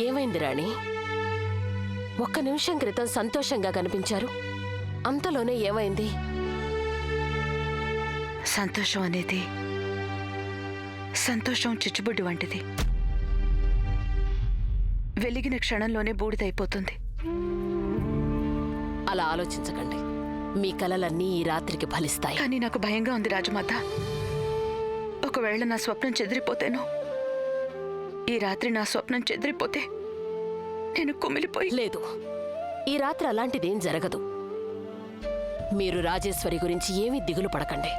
ఏమైంది రాణి? ఒక్క నిమిషం క్రితం సంతోషంగా కనిపించారు, అంతలోనే ఏమైంది? సంతోషం అనేది సంతోషం చిచ్చుబుడ్డి వంటిది. వెలిగిన క్షణంలోనే బూడిదైపోతుంది. అలా ఆలోచించకండి, మీ కలలన్నీ ఈ రాత్రికి ఫలిస్తాయి. కానీ నాకు భయంగా ఉంది రాజమాత. ఒకవేళ నా స్వప్నం చెదిరిపోతేనో, ఈ రాత్రి నా స్వప్నం చెదిరిపోతే నేను కుమిలిపోయి. లేదు, ఈ రాత్రి అలాంటిదేం జరగదు. మీరు రాజేశ్వరి గురించి ఏమీ దిగులు పడకండి.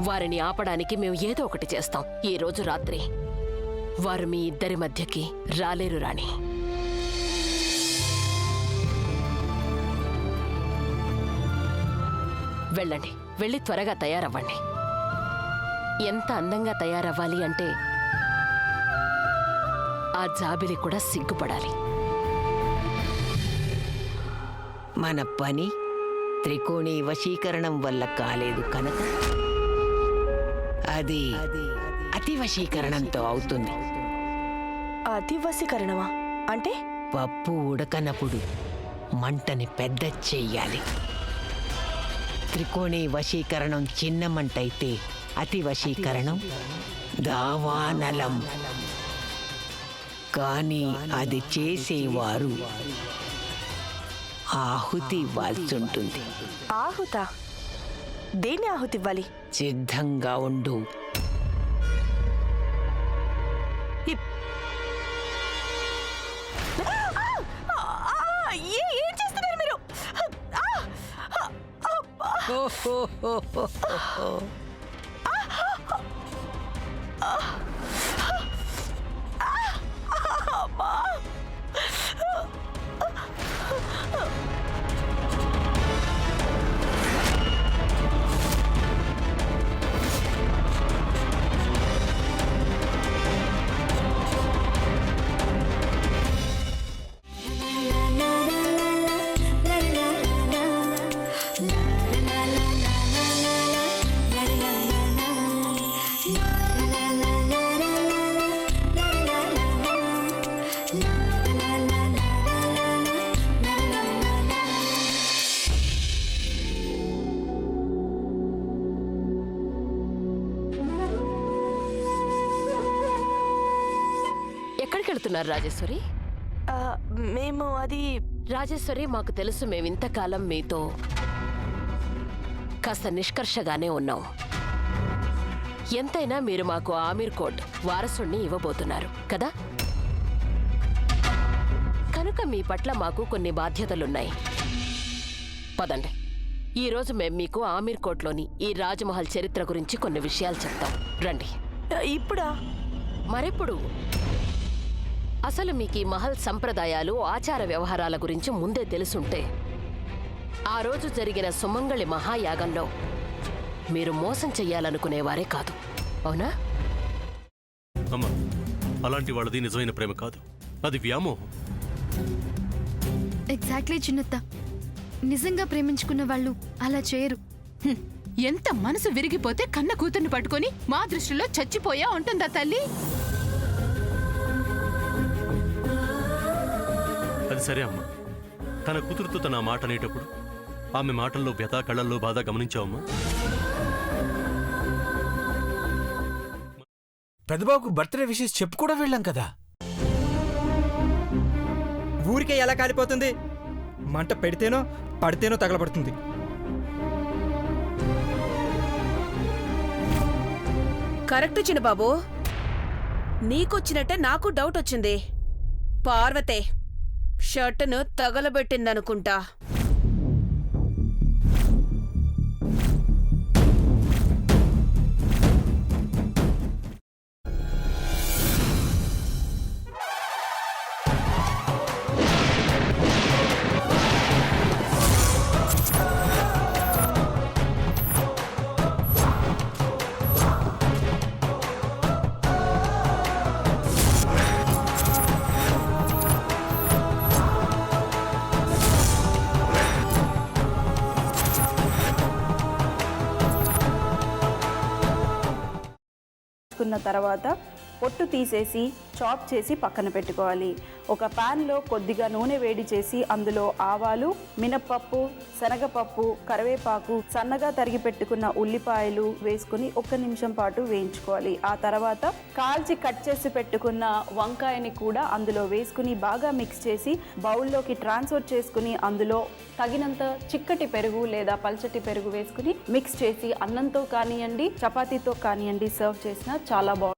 వారిని ఆపడానికి మేము ఏదో ఒకటి చేస్తాం. ఈ రోజు రాత్రి వారు మీ ఇద్దరి మధ్యకి రాలేరు రాణి. వెళ్ళండి, వెళ్ళి త్వరగా తయారవ్వండి. ఎంత అందంగా తయారవ్వాలి అంటే ఆ జాబిలి కూడా సిగ్గుపడాలి. మన పని త్రికోణి వశీకరణం వల్ల కాలేదు కనుక అది అతి వశీకరణంతో అవుతుంది. అతి వశీకరణమా అంటే? పప్పు ఉడకనప్పుడు మంటని పెద్ద చెయ్యాలి. త్రికోణి వశీకరణం చిన్న మంట అయితే అతి వశీకరణం దావానలం. కానీ అది చేసేవారు ఆహుతి ఇవ్వాల్సి. ఆహుత? దేన్ని ఆహుతి ఇవ్వాలి? సిద్ధంగా ఉండు. ఏం చేస్తున్నారు మీరు? ఎక్కడికి వెళ్తున్నారు రాజేశ్వరి? మేము అది... రాజేశ్వరి, మాకు తెలుసు మేమింతకాలం మీతో కాస్త నిష్కర్షగానే ఉన్నాం. ఎంతైనా మీరు మాకు ఆమీర్ కోట్ వారసుణ్ణి ఇవ్వబోతున్నారు కదా, కనుక మీ పట్ల మాకు కొన్ని బాధ్యతలున్నాయి. పదండి, ఈరోజు మేం మీకు ఆమీర్ కోట్లోని ఈ రాజమహల్ చరిత్ర గురించి కొన్ని విషయాలు చెప్తాం. రండి. ఇప్పుడా? మరెప్పుడు? అసలు మీకు ఈ మహల్ సంప్రదాయాలు, ఆచార వ్యవహారాల గురించి ముందే తెలుసుంటే ఆ రోజు జరిగిన సుమంగళి మహాయాగంలో మీరు మోసం చెయ్యాలనుకునేవారే కాదు, అవునా? అమ్మా, అలాంటి వాళ్ళది నిజమైన ప్రేమ కాదు, అది వ్యామోహం. ఎగ్జాక్ట్లీ చిన్నత్త, నిజంగా ప్రేమించుకున్న వాళ్ళు అలా చేయరు. ఎంత మనసు విరిగిపోతే కన్న కూతుర్ని పట్టుకొని మా దృష్టిలో చచ్చిపోయా ఉంటుందా తల్లి? అది సరే అమ్మా, తన కూతురుతో తన మాట అనేటప్పుడు ఆమె మాటల్లో వ్యథ, కళ్ళల్లో బాధ గమనించావమ్మా? పెద్దబాబుకు బర్త్డే విషెస్ చెప్పు కూడా వెళ్ళాం కదా. ఊరికే ఎలా కాలిపోతుంది? మంట పెడితేనో పడితేనో తగలబడుతుంది. కరెక్ట్ చిన్నబాబు, నీకొచ్చినట్టే నాకు డౌట్ వచ్చింది. పార్వతే షర్టును తగలబెట్టిందనుకుంటా. తర్వాత పొట్టు తీసేసి చాప్ చేసి పక్కన పెట్టుకోవాలి. ఒక ప్యాన్లో కొద్దిగా నూనె వేడి చేసి అందులో ఆవాలు, మినప్పప్పు, శనగపప్పు, కరివేపాకు, సన్నగా తరిగి పెట్టుకున్న ఉల్లిపాయలు వేసుకుని 1 నిమిషం పాటు వేయించుకోవాలి. ఆ తర్వాత కాల్చి కట్ చేసి పెట్టుకున్న వంకాయని కూడా అందులో వేసుకుని బాగా మిక్స్ చేసి బౌల్లోకి ట్రాన్స్ఫర్ చేసుకుని అందులో తగినంత చిక్కటి పెరుగు లేదా పల్చటి పెరుగు వేసుకుని మిక్స్ చేసి అన్నంతో కానివ్వండి, చపాతీతో కానివ్వండి సర్వ్ చేసినా చాలా బాగుంటుంది.